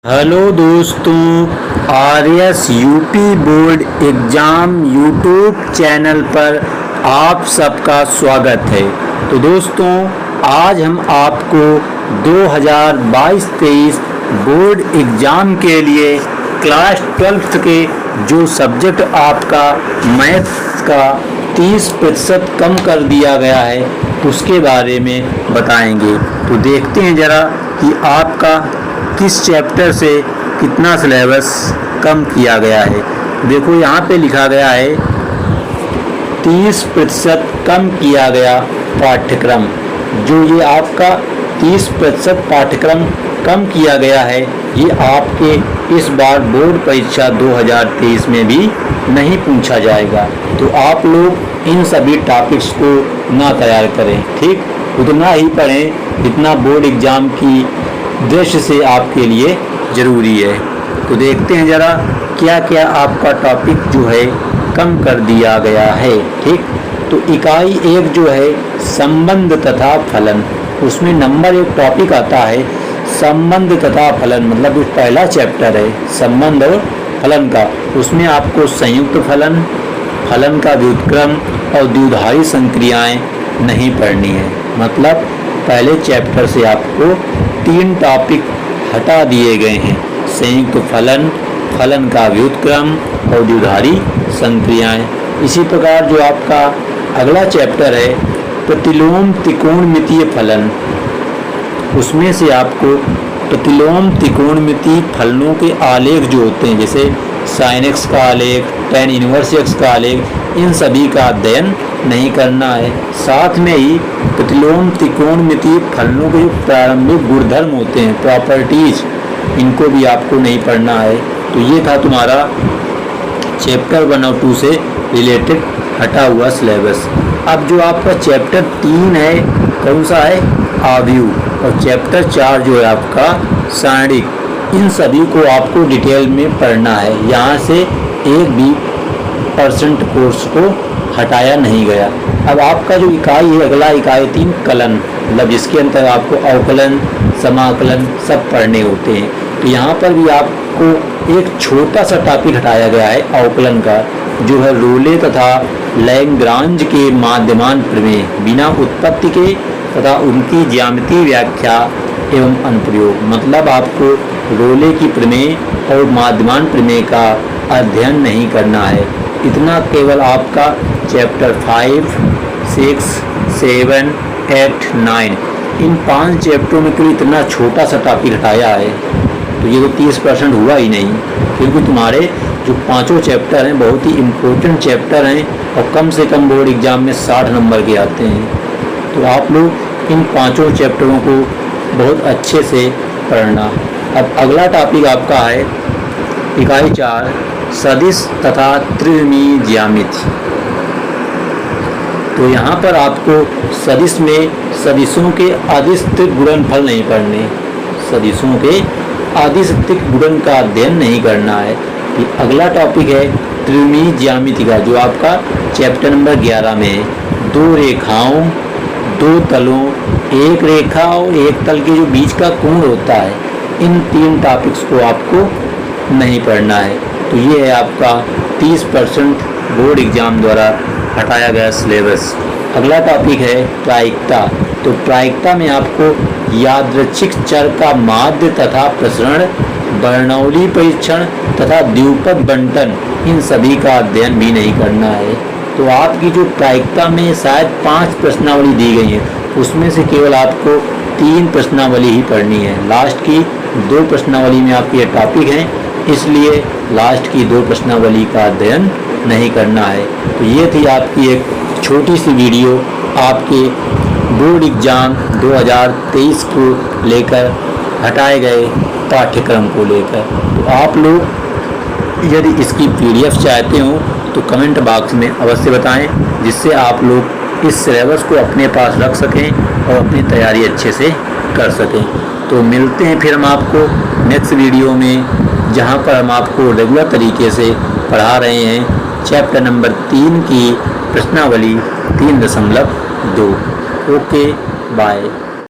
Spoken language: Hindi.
हेलो दोस्तों, RS UP board exam YouTube channel पर आप सबका स्वागत है। तो दोस्तों, आज हम आपको 2022-23 बोर्ड एग्ज़ाम के लिए क्लास 12th के जो सब्जेक्ट आपका मैथ्स का 30% कम कर दिया गया है उसके बारे में बताएंगे। तो देखते हैं ज़रा कि आपका किस चैप्टर से कितना सिलेबस कम किया गया है। देखो यहाँ पे लिखा गया है 30% कम किया गया पाठ्यक्रम। जो ये आपका 30% पाठ्यक्रम कम किया गया है, ये आपके इस बार बोर्ड परीक्षा 2023 में भी नहीं पूछा जाएगा। तो आप लोग इन सभी टॉपिक्स को ना तैयार करें, ठीक, उतना ही पढ़ें जितना बोर्ड एग्ज़ाम की दृष्टि से आपके लिए ज़रूरी है। तो देखते हैं ज़रा क्या क्या आपका टॉपिक जो है कम कर दिया गया है, ठीक। तो इकाई 1 जो है संबंध तथा फलन, उसमें नंबर 1 टॉपिक आता है संबंध तथा फलन, मतलब जो पहला चैप्टर है संबंध और फलन का, उसमें आपको संयुक्त फलन, फलन का व्युत्क्रम और द्विधारी संक्रियाएं नहीं पढ़नी है। मतलब पहले चैप्टर से आपको 3 टॉपिक हटा दिए गए हैं, संयुक्त फलन, फलन का व्युत्क्रम और द्विधारी संक्रियाएं। इसी प्रकार जो आपका अगला चैप्टर है प्रतिलोम त्रिकोणमितीय फलन, उसमें से आपको प्रतिलोम त्रिकोणमितीय फलनों के आलेख जो होते हैं, जैसे sin x का आलेख, tan इनवर्स x का आलेख, इन सभी का अध्ययन नहीं करना है। साथ में ही प्रतिलोम त्रिकोणमितीय फलनों के जो प्रारंभिक गुणधर्म होते हैं, प्रॉपर्टीज, इनको भी आपको नहीं पढ़ना है। तो ये था तुम्हारा चैप्टर 1 और 2 से रिलेटेड हटा हुआ सिलेबस। अब जो आपका चैप्टर 3 है, कौन सा है, आव्यूह, और चैप्टर 4 जो है आपका सारणिक, इन सभी को आपको डिटेल में पढ़ना है। यहाँ से एक भी % कोर्स को हटाया नहीं गया। अब आपका जो इकाई है अगला इकाई 3 कलन, मतलब जिसके अंदर आपको अवकलन, समाकलन सब पढ़ने होते हैं। तो यहाँ पर भी आपको एक छोटा सा टॉपिक हटाया गया है अवकलन का, जो है रोले तथा लैग्रांज के माध्यमान प्रमेय बिना उत्पत्ति के तथा उनकी ज्यामितीय व्याख्या एवं अनुप्रयोग। मतलब आपको रोले की प्रमेय और माध्यमान प्रमेय का अध्ययन नहीं करना है। इतना केवल आपका चैप्टर 5, 6, 7, 8, 9 इन 5 चैप्टरों में केवल इतना छोटा सा टॉपिक हटाया है। तो ये तो 30% हुआ ही नहीं, क्योंकि तुम्हारे जो 5 चैप्टर हैं बहुत ही इम्पोर्टेंट चैप्टर हैं और कम से कम बोर्ड एग्ज़ाम में 60 नंबर के आते हैं। तो आप लोग इन 5 चैप्टरों को बहुत अच्छे से पढ़ना। अब अगला टॉपिक आपका है इकाई 4 सदिश तथा त्रिविमीय ज्यामिति। तो यहाँ पर आपको सदिश में सदिशों के अदिश त्रिक गुणनफल नहीं पढ़ने, सदिशों के अदिश त्रिक गुणन का अध्ययन नहीं करना है। कि अगला टॉपिक है त्रिविमीय ज्यामिति का, जो आपका चैप्टर नंबर 11 में है। 2 रेखाओं, 2 तलों, एक रेखा और एक तल के जो बीच का कोण होता है, इन 3 टॉपिक्स को आपको नहीं पढ़ना है। तो ये है आपका 30% बोर्ड एग्ज़ाम द्वारा हटाया गया सिलेबस। अगला टॉपिक है प्रायिकता। तो प्रायिकता में आपको यादृच्छिक चर का माध्य तथा प्रसरण, बर्नौली परीक्षण तथा द्विपद बंटन, इन सभी का अध्ययन भी नहीं करना है। तो आपकी जो प्रायिकता में शायद 5 प्रश्नावली दी गई है, उसमें से केवल आपको 3 प्रश्नावली ही पढ़नी है। लास्ट की 2 प्रश्नावली में आपके टॉपिक हैं, इसलिए लास्ट की 2 प्रश्नावली का अध्ययन नहीं करना है। तो ये थी आपकी एक छोटी सी वीडियो आपके बोर्ड एग्ज़ाम 2023 को लेकर हटाए गए पाठ्यक्रम को लेकर। तो आप लोग यदि इसकी PDF चाहते हो तो कमेंट बॉक्स में अवश्य बताएं, जिससे आप लोग इस सिलेबस को अपने पास रख सकें और अपनी तैयारी अच्छे से कर सकें। तो मिलते हैं फिर हम आपको नेक्स्ट वीडियो में, जहां पर हम आपको रेगुलर तरीके से पढ़ा रहे हैं चैप्टर नंबर 3 की प्रश्नावली 3.2। Okay, bye.